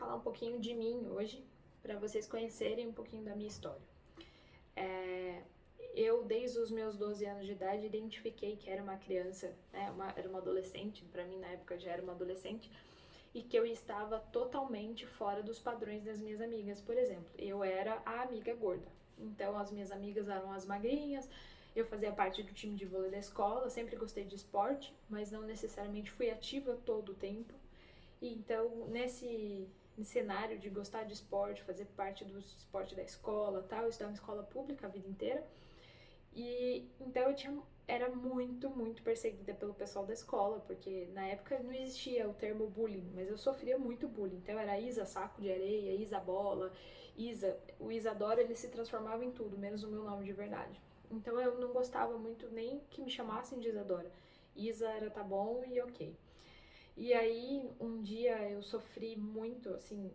falar um pouquinho de mim hoje, para vocês conhecerem um pouquinho da minha história. Eu, desde os meus 12 anos de idade, identifiquei que era uma criança, né, era uma adolescente, para mim na época já era uma adolescente, e que eu estava totalmente fora dos padrões das minhas amigas. Por exemplo, eu era a amiga gorda, então as minhas amigas eram as magrinhas, eu fazia parte do time de vôlei da escola, sempre gostei de esporte, mas não necessariamente fui ativa todo o tempo. E então, nesse cenário de gostar de esporte, fazer parte do esporte da escola, tal, eu estudava em escola pública a vida inteira. E então era muito perseguida pelo pessoal da escola, porque na época não existia o termo bullying, mas eu sofria muito bullying. Então era Isa saco de areia, Isa bola, Isa. O Isadora ele se transformava em tudo, menos o meu nome de verdade. Então eu não gostava muito nem que me chamassem de Isadora. Isa era tá bom e ok. E aí, um dia eu sofri muito, assim,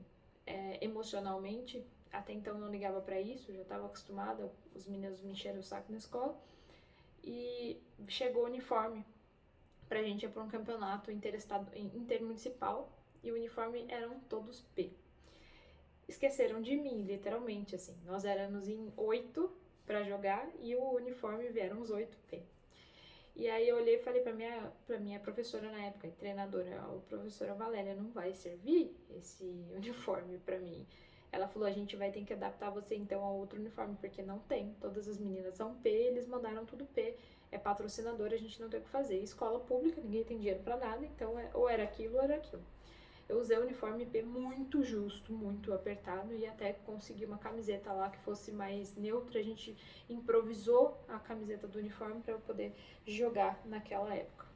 emocionalmente. Até então eu não ligava pra isso, já estava acostumada, os meninos me encheram o saco na escola. E chegou o uniforme pra gente ir pra um campeonato intermunicipal e o uniforme eram todos P. Esqueceram de mim, literalmente, assim. Nós éramos em 8 pra jogar e o uniforme vieram os 8 P. E aí eu olhei e falei pra minha professora na época, treinadora, a professora Valéria, não vai servir esse uniforme pra mim. Ela falou, a gente vai ter que adaptar você então a outro uniforme, porque não tem. Todas as meninas são P, eles mandaram tudo P. É patrocinador, a gente não tem o que fazer. Escola pública, ninguém tem dinheiro pra nada, então ou era aquilo ou era aquilo. Eu usei o uniforme P muito justo, muito apertado e até consegui uma camiseta lá que fosse mais neutra. A gente improvisou a camiseta do uniforme para eu poder jogar naquela época.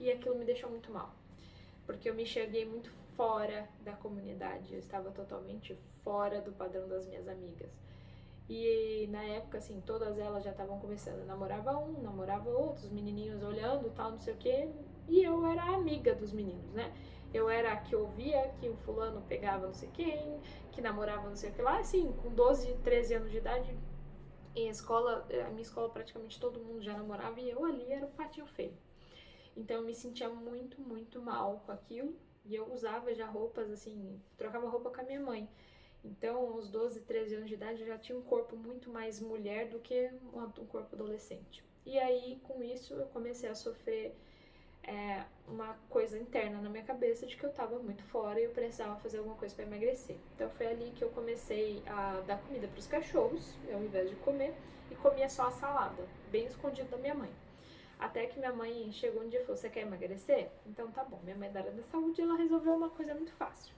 E aquilo me deixou muito mal, porque eu me enxerguei muito fora da comunidade, eu estava totalmente fora do padrão das minhas amigas. E na época, assim, todas elas já estavam começando, namorava um, namorava outro, os menininhos olhando, tal, não sei o quê, e eu era a amiga dos meninos, né? Eu era a que ouvia que o fulano pegava não sei quem, que namorava não sei o que lá, assim, com 12, 13 anos de idade, em escola, a minha escola praticamente todo mundo já namorava e eu ali era o patinho feio. Então eu me sentia muito mal com aquilo, e eu usava já roupas, assim, trocava roupa com a minha mãe. Então, aos 12, 13 anos de idade, eu já tinha um corpo muito mais mulher do que um corpo adolescente. E aí, com isso, eu comecei a sofrer uma coisa interna na minha cabeça de que eu estava muito fora e eu precisava fazer alguma coisa para emagrecer. Então, foi ali que eu comecei a dar comida para os cachorros, ao invés de comer, e comia só a salada, bem escondido da minha mãe. Até que minha mãe chegou um dia e falou, você quer emagrecer? Então tá bom, minha mãe da área da saúde, ela resolveu uma coisa muito fácil.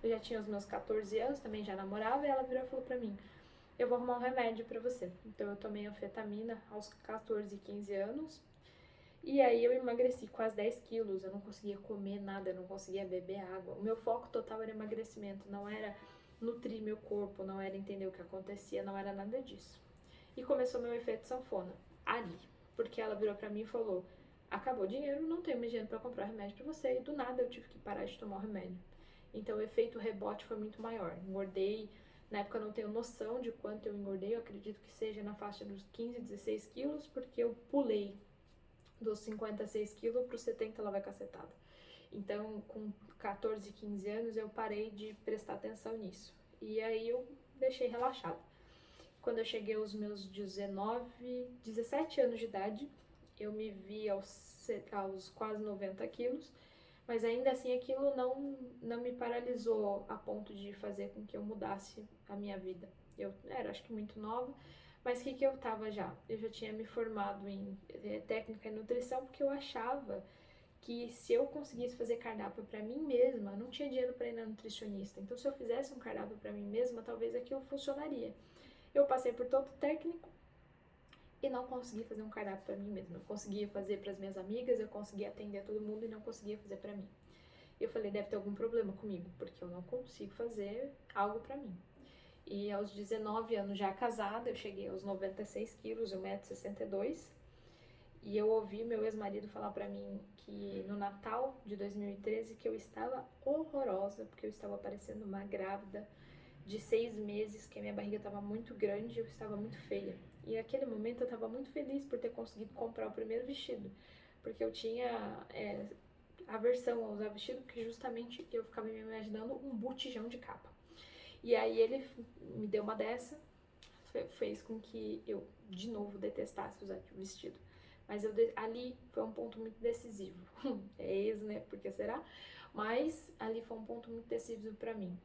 Eu já tinha os meus 14 anos, também já namorava, e ela virou e falou pra mim, eu vou arrumar um remédio pra você. Então eu tomei anfetamina aos 14, 15 anos, e aí eu emagreci quase 10 quilos, eu não conseguia comer nada, eu não conseguia beber água. O meu foco total era emagrecimento, não era nutrir meu corpo, não era entender o que acontecia, não era nada disso. E começou meu efeito sanfona, ali, porque ela virou pra mim e falou, acabou o dinheiro, não tenho mais dinheiro pra comprar remédio pra você, e do nada eu tive que parar de tomar o remédio. Então o efeito rebote foi muito maior. Engordei, na época eu não tenho noção de quanto eu engordei, eu acredito que seja na faixa dos 15, 16 quilos, porque eu pulei dos 56 quilos para os 70 lá vai cacetada. Então, com 14, 15 anos, eu parei de prestar atenção nisso. E aí eu deixei relaxado. Quando eu cheguei aos meus 19, 17 anos de idade, eu me vi aos quase 90 quilos, mas ainda assim aquilo não me paralisou a ponto de fazer com que eu mudasse a minha vida. Eu era, acho que, muito nova, mas o que eu tava já? Eu já tinha me formado em técnica em nutrição porque eu achava que se eu conseguisse fazer cardápio para mim mesma, eu não tinha dinheiro para ir na nutricionista. Então, se eu fizesse um cardápio para mim mesma, talvez aquilo funcionaria. Eu passei por todo técnico e não consegui fazer um cardápio para mim mesma. Eu conseguia fazer para as minhas amigas, eu conseguia atender todo mundo e não conseguia fazer para mim. Eu falei, deve ter algum problema comigo, porque eu não consigo fazer algo para mim. E aos 19 anos já casada, eu cheguei aos 96 quilos, 1,62 m. E eu ouvi meu ex-marido falar pra mim que no Natal de 2013 que eu estava horrorosa, porque eu estava parecendo uma grávida de 6 meses, que a minha barriga estava muito grande e eu estava muito feia. E naquele momento eu estava muito feliz por ter conseguido comprar o primeiro vestido, porque eu tinha aversão a usar vestido, porque justamente eu ficava me imaginando um botijão de capa. E aí ele me deu uma dessa, fez com que eu, de novo, detestasse usar vestido. Mas ali foi um ponto muito decisivo. É ex, né? Porque será? Mas ali foi um ponto muito decisivo pra mim.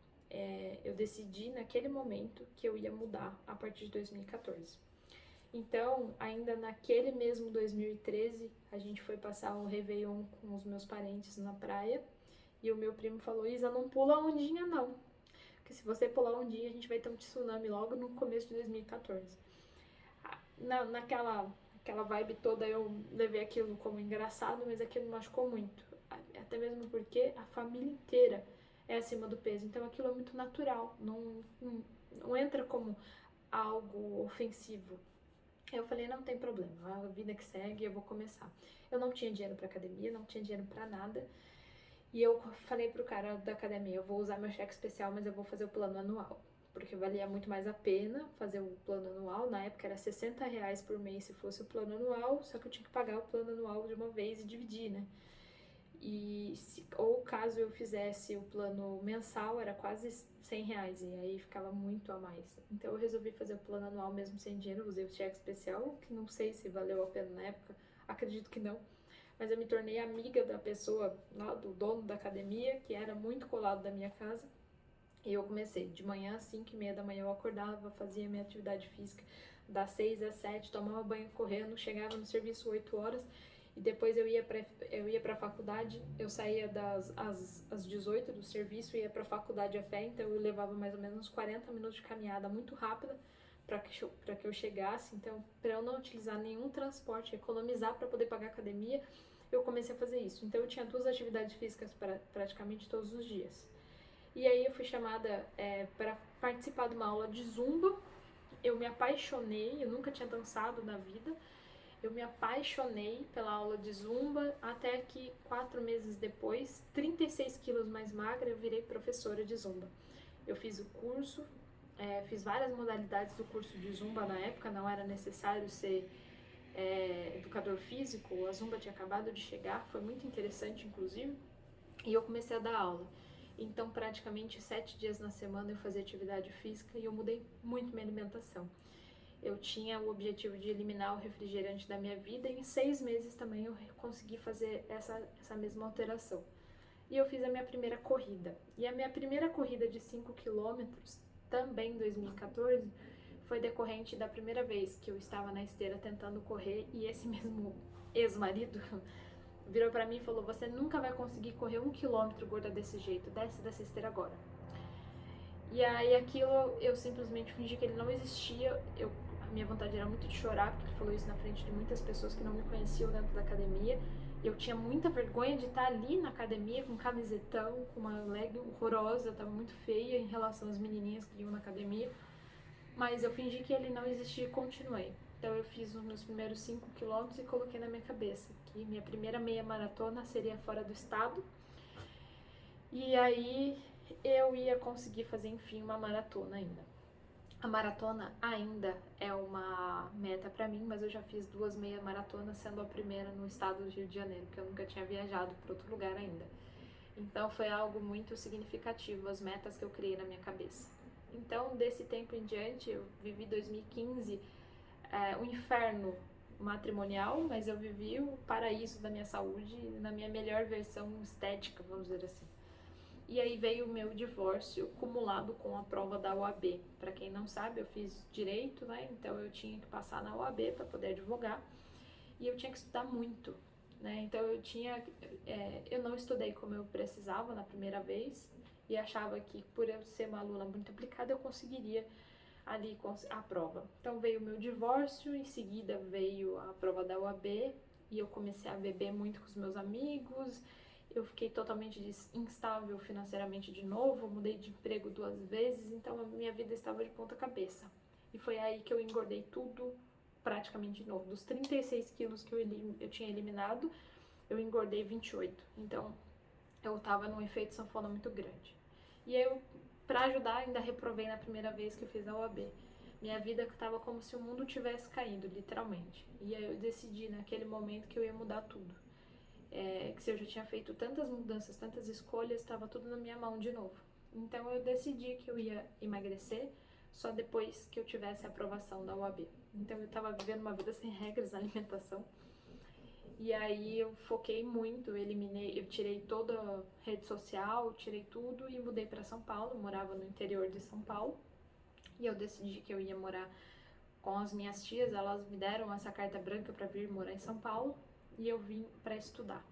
Eu decidi naquele momento que eu ia mudar a partir de 2014. Então, ainda naquele mesmo 2013, a gente foi passar o Réveillon com os meus parentes na praia. E o meu primo falou, Isa, não pula ondinha não. Porque se você pular ondinha, a gente vai ter um tsunami logo no começo de 2014. Naquela vibe toda, eu levei aquilo como engraçado, mas aquilo me machucou muito. Até mesmo porque a família inteira é acima do peso. Então aquilo é muito natural. Não entra como algo ofensivo. Eu falei, não tem problema, a vida que segue, eu vou começar. Eu não tinha dinheiro pra academia, não tinha dinheiro pra nada. E eu falei pro cara da academia, eu vou usar meu cheque especial, mas eu vou fazer o plano anual. Porque valia muito mais a pena fazer o plano anual. Na época era R$60 por mês se fosse o plano anual, só que eu tinha que pagar o plano anual de uma vez e dividir, né? Ou caso eu fizesse o plano mensal, era quase R$100, e aí ficava muito a mais. Então eu resolvi fazer o plano anual mesmo sem dinheiro, usei o cheque especial, que não sei se valeu a pena na época, acredito que não. Mas eu me tornei amiga da pessoa, lá, do dono da academia, que era muito colado da minha casa. E eu comecei de manhã, às 5h30 da manhã, eu acordava, fazia minha atividade física das 6 às 7, tomava banho correndo, chegava no serviço 8 horas e depois eu ia para a faculdade. Eu saía às 18 do serviço e ia para a faculdade a pé, então eu levava mais ou menos uns 40 minutos de caminhada muito rápida para que eu chegasse. Então, para eu não utilizar nenhum transporte, economizar para poder pagar a academia, eu comecei a fazer isso. Então eu tinha 2 atividades físicas praticamente todos os dias. E aí eu fui chamada para participar de uma aula de zumba. Eu me apaixonei, eu nunca tinha dançado na vida. Eu me apaixonei pela aula de zumba, até que 4 meses depois, 36 quilos mais magra, eu virei professora de zumba. Eu fiz o curso, fiz várias modalidades do curso de zumba na época, não era necessário ser educador físico, a zumba tinha acabado de chegar, foi muito interessante inclusive, e eu comecei a dar aula. Então, praticamente 7 dias na semana eu fazia atividade física e eu mudei muito minha alimentação. Eu tinha o objetivo de eliminar o refrigerante da minha vida e em 6 meses também eu consegui fazer essa mesma alteração. E eu fiz a minha primeira corrida. E a minha primeira corrida de 5 quilômetros, também em 2014, foi decorrente da primeira vez que eu estava na esteira tentando correr e esse mesmo ex-marido virou pra mim e falou, você nunca vai conseguir correr 1 quilômetro gorda desse jeito, desce dessa esteira agora. E aí aquilo eu simplesmente fingi que ele não existia. A minha vontade era muito de chorar, porque ele falou isso na frente de muitas pessoas que não me conheciam dentro da academia. Eu tinha muita vergonha de estar ali na academia com um camisetão, com uma leg horrorosa, eu tava muito feia em relação às menininhas que iam na academia. Mas eu fingi que ele não existia e continuei. Então eu fiz os meus primeiros 5 quilômetros e coloquei na minha cabeça que minha primeira meia maratona seria fora do estado. E aí eu ia conseguir fazer, enfim, uma maratona ainda. A maratona ainda é uma meta pra mim, mas eu já fiz 2 meia maratonas, sendo a primeira no estado do Rio de Janeiro, porque eu nunca tinha viajado para outro lugar ainda. Então foi algo muito significativo, as metas que eu criei na minha cabeça. Então, desse tempo em diante, eu vivi 2015 um inferno matrimonial, mas eu vivi o paraíso da minha saúde na minha melhor versão estética, vamos dizer assim. E aí veio o meu divórcio acumulado com a prova da OAB. Para quem não sabe, eu fiz direito, né? Então eu tinha que passar na OAB para poder advogar e eu tinha que estudar muito, né? Então eu não estudei como eu precisava na primeira vez e achava que por eu ser uma aluna muito aplicada eu conseguiria ali a prova. Então veio o meu divórcio, em seguida veio a prova da OAB e eu comecei a beber muito com os meus amigos. Eu fiquei totalmente instável financeiramente de novo, mudei de emprego 2 vezes, então a minha vida estava de ponta cabeça. E foi aí que eu engordei tudo praticamente de novo. Dos 36 quilos que eu tinha eliminado, eu engordei 28. Então eu estava num efeito sanfona muito grande. E eu, para ajudar, ainda reprovei na primeira vez que eu fiz a OAB. Minha vida estava como se o mundo tivesse caído, literalmente. E aí eu decidi naquele momento que eu ia mudar tudo. que se eu já tinha feito tantas mudanças, tantas escolhas, estava tudo na minha mão de novo. Então eu decidi que eu ia emagrecer só depois que eu tivesse a aprovação da UAB. Então eu estava vivendo uma vida sem regras na alimentação. E aí eu foquei muito, eu tirei toda a rede social, tirei tudo e mudei para São Paulo. Eu morava no interior de São Paulo. E eu decidi que eu ia morar com as minhas tias, elas me deram essa carta branca para vir morar em São Paulo e eu vim para estudar.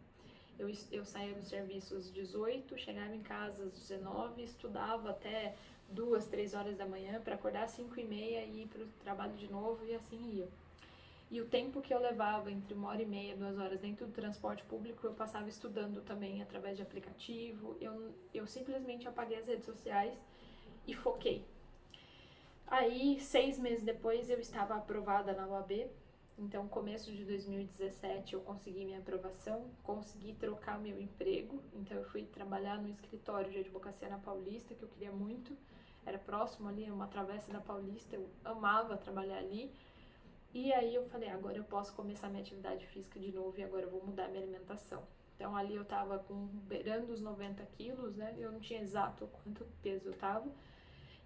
Eu saía do serviço às 18, chegava em casa às 19, estudava até 2, 3 horas da manhã para acordar às 5h30 e ir para o trabalho de novo e assim ia. E o tempo que eu levava entre 1h30 e 2 horas dentro do transporte público, eu passava estudando também através de aplicativo. Eu simplesmente apaguei as redes sociais e foquei. Aí, 6 meses depois, eu estava aprovada na UAB. Então, começo de 2017, eu consegui minha aprovação, consegui trocar meu emprego. Então, eu fui trabalhar no escritório de advocacia na Paulista, que eu queria muito. Era próximo ali, uma travessa da Paulista, eu amava trabalhar ali. E aí eu falei, agora eu posso começar minha atividade física de novo e agora eu vou mudar minha alimentação. Então, ali eu tava beirando os 90 quilos, né? Eu não tinha exato quanto peso eu tava.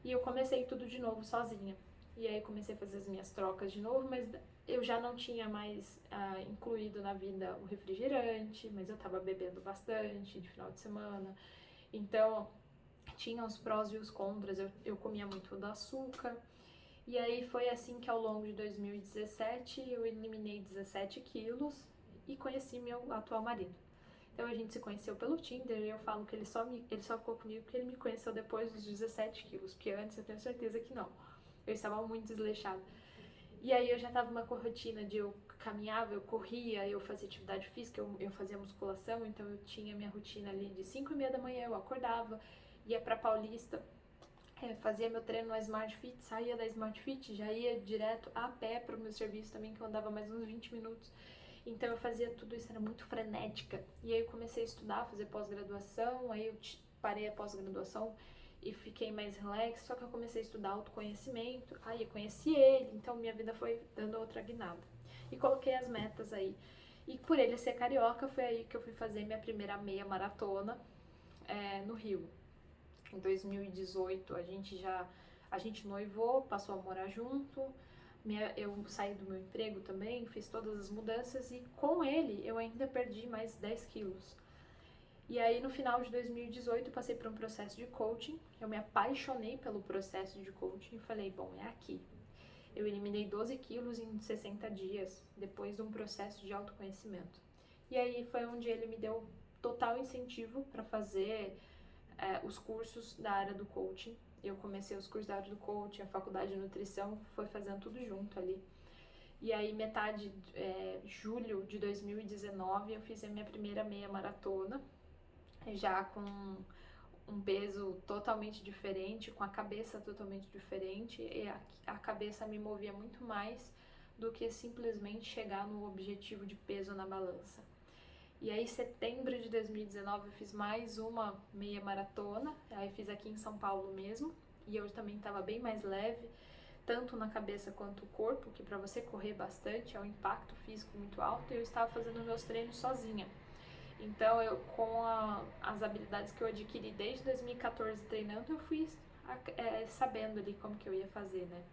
E eu comecei tudo de novo sozinha. E aí comecei a fazer as minhas trocas de novo, mas eu já não tinha mais incluído na vida o refrigerante, mas eu tava bebendo bastante de final de semana. Então, tinha os prós e os contras, eu comia muito do açúcar. E aí foi assim que ao longo de 2017 eu eliminei 17 quilos e conheci meu atual marido. Então a gente se conheceu pelo Tinder e eu falo que ele só ficou comigo porque ele me conheceu depois dos 17 quilos, porque antes eu tenho certeza que não. Eu estava muito desleixada. E aí eu já estava numa rotina de eu caminhava, eu corria, eu fazia atividade física, eu fazia musculação, então eu tinha minha rotina ali de 5h30 da manhã, eu acordava, ia pra Paulista, fazia meu treino na Smart Fit, saía da Smart Fit, já ia direto a pé pro meu serviço também, que eu andava mais uns 20 minutos. Então eu fazia tudo isso, era muito frenética. E aí eu comecei a estudar, fazer pós-graduação, aí eu parei a pós-graduação e fiquei mais relax, só que eu comecei a estudar autoconhecimento, aí eu conheci ele, então minha vida foi dando outra guinada. E coloquei as metas aí. E por ele ser carioca, foi aí que eu fui fazer minha primeira meia maratona no Rio. Em 2018 a gente noivou, passou a morar junto. Eu saí do meu emprego também, fiz todas as mudanças e com ele eu ainda perdi mais 10 quilos. E aí no final de 2018 eu passei por um processo de coaching, eu me apaixonei pelo processo de coaching e falei, bom, é aqui. Eu eliminei 12 quilos em 60 dias, depois de um processo de autoconhecimento. E aí foi onde ele me deu total incentivo para fazer os cursos da área do coaching. Eu comecei os cursos da área do coaching, a faculdade de nutrição, foi fazendo tudo junto ali. E aí, julho de 2019, eu fiz a minha primeira meia maratona, já com um peso totalmente diferente, com a cabeça totalmente diferente, e a cabeça me movia muito mais do que simplesmente chegar no objetivo de peso na balança. E aí, em setembro de 2019, eu fiz mais uma meia maratona, aí fiz aqui em São Paulo mesmo, e eu também estava bem mais leve, tanto na cabeça quanto no corpo, que para você correr bastante é um impacto físico muito alto, e eu estava fazendo meus treinos sozinha. Então, com as habilidades que eu adquiri desde 2014 treinando, eu fui sabendo ali como que eu ia fazer, né?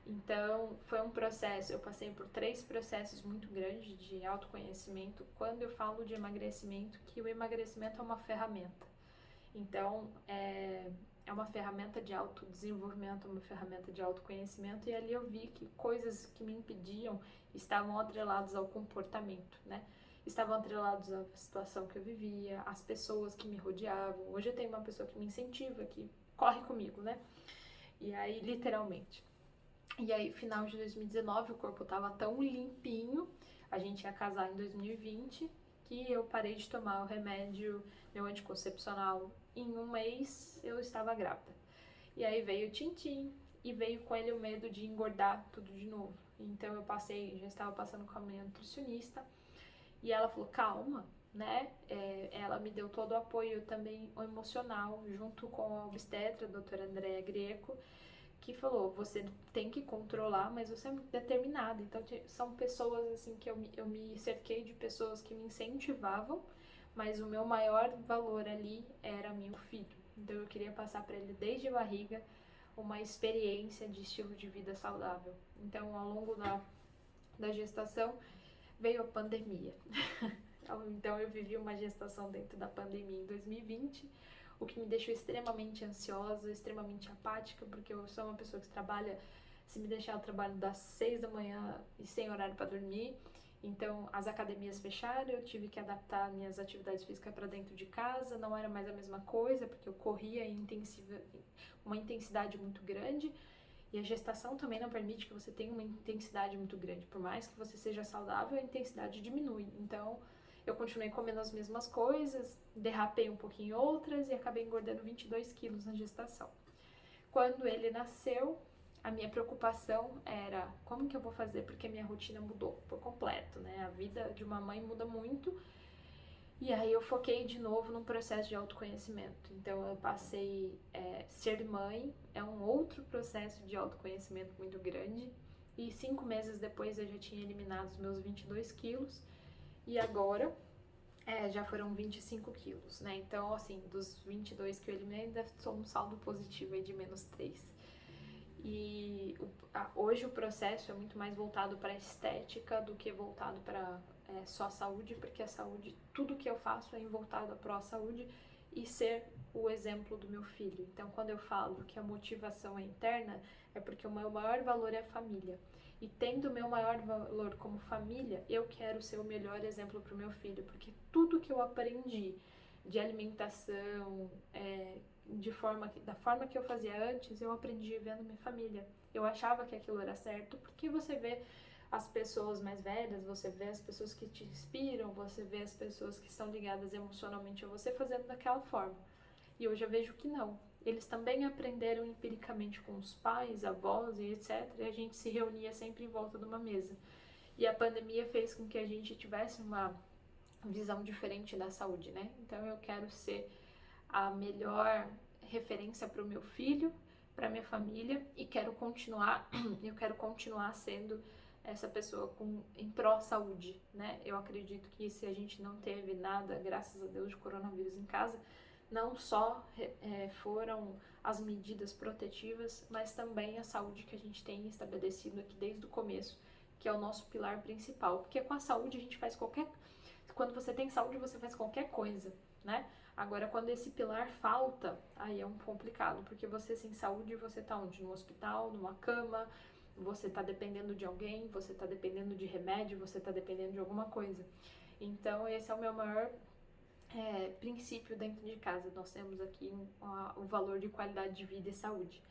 Então, foi um processo, eu passei por 3 processos muito grandes de autoconhecimento. Quando eu falo de emagrecimento, que o emagrecimento é uma ferramenta. Então, é uma ferramenta de autodesenvolvimento, uma ferramenta de autoconhecimento, e ali eu vi que coisas que me impediam estavam atreladas ao comportamento, né? Estavam atrelados à situação que eu vivia, às pessoas que me rodeavam. Hoje eu tenho uma pessoa que me incentiva, que corre comigo, né? E aí, literalmente. E aí, final de 2019, o corpo tava tão limpinho, a gente ia casar em 2020, que eu parei de tomar o remédio, meu anticoncepcional. Em um mês, eu estava grávida. E aí veio o Tintim, e veio com ele o medo de engordar tudo de novo. Então eu já estava passando com a minha nutricionista, e ela falou, calma, né? Ela me deu todo o apoio também emocional, junto com a obstetra, a doutora Andréa Greco, que falou, você tem que controlar, mas você é muito determinada. Então são pessoas assim que eu me cerquei de pessoas que me incentivavam, mas o meu maior valor ali era meu filho. Então eu queria passar para ele desde a barriga uma experiência de estilo de vida saudável. Então ao longo da gestação veio a pandemia. Então eu vivi uma gestação dentro da pandemia em 2020, o que me deixou extremamente ansiosa, extremamente apática, porque eu sou uma pessoa que trabalha, se me deixar eu trabalho das 6 da manhã e sem horário para dormir. Então as academias fecharam, eu tive que adaptar minhas atividades físicas para dentro de casa, não era mais a mesma coisa, porque eu corria em uma intensidade muito grande. E a gestação também não permite que você tenha uma intensidade muito grande. Por mais que você seja saudável, a intensidade diminui. Então, eu continuei comendo as mesmas coisas, derrapei um pouquinho em outras e acabei engordando 22 quilos na gestação. Quando ele nasceu, a minha preocupação era como que eu vou fazer, porque a minha rotina mudou por completo, né? A vida de uma mãe muda muito. E aí eu foquei de novo num processo de autoconhecimento. Então eu passei, ser mãe é um outro processo de autoconhecimento muito grande. E 5 meses depois eu já tinha eliminado os meus 22 quilos. E agora já foram 25 quilos, né? Então, assim, dos 22 que eu eliminei, ainda sou um saldo positivo aí de menos 3. E hoje o processo é muito mais voltado para a estética do que voltado para só a saúde, porque a saúde, tudo que eu faço é voltado para a saúde e ser o exemplo do meu filho. Então, quando eu falo que a motivação é interna, é porque o meu maior valor é a família. E tendo o meu maior valor como família, eu quero ser o melhor exemplo para o meu filho, porque tudo que eu aprendi de alimentação, da forma que eu fazia antes, eu aprendi vendo minha família. Eu achava que aquilo era certo, porque você vê as pessoas mais velhas, você vê as pessoas que te inspiram, você vê as pessoas que estão ligadas emocionalmente a você fazendo daquela forma. E hoje eu vejo que não. Eles também aprenderam empiricamente com os pais, avós e etc. E a gente se reunia sempre em volta de uma mesa. E a pandemia fez com que a gente tivesse uma visão diferente da saúde, né? Então eu quero ser a melhor referência para o meu filho, para minha família e eu quero continuar sendo essa pessoa em pró-saúde, né? Eu acredito que se a gente não teve nada, graças a Deus, de coronavírus em casa, não só foram as medidas protetivas, mas também a saúde que a gente tem estabelecido aqui desde o começo, que é o nosso pilar principal. Porque com a saúde a gente faz quando você tem saúde, você faz qualquer coisa, né? Agora, quando esse pilar falta, aí é um complicado, porque você sem saúde, você tá onde? No hospital, numa cama, você tá dependendo de alguém, você tá dependendo de remédio, você tá dependendo de alguma coisa. Então, esse é o meu maior princípio dentro de casa. Nós temos aqui o valor de qualidade de vida e saúde.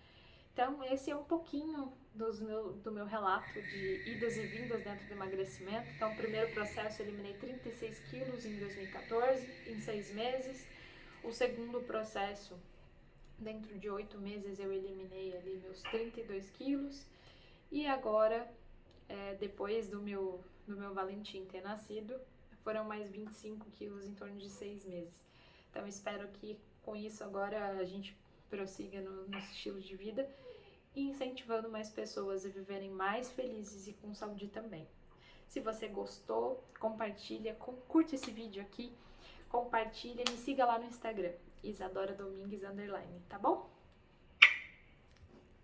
Então, esse é um pouquinho do meu relato de idas e vindas dentro do emagrecimento. Então, o primeiro processo, eu eliminei 36 quilos em 2014, em 6 meses. O segundo processo, dentro de 8 meses, eu eliminei ali meus 32 quilos. E agora, depois do meu Valentim ter nascido, foram mais 25 quilos em torno de 6 meses. Então, espero que com isso agora a gente prossiga no nosso estilo de vida e incentivando mais pessoas a viverem mais felizes e com saúde também. Se você gostou, compartilha, curte esse vídeo aqui, compartilha, me siga lá no Instagram, Isadora Domingues _, tá bom?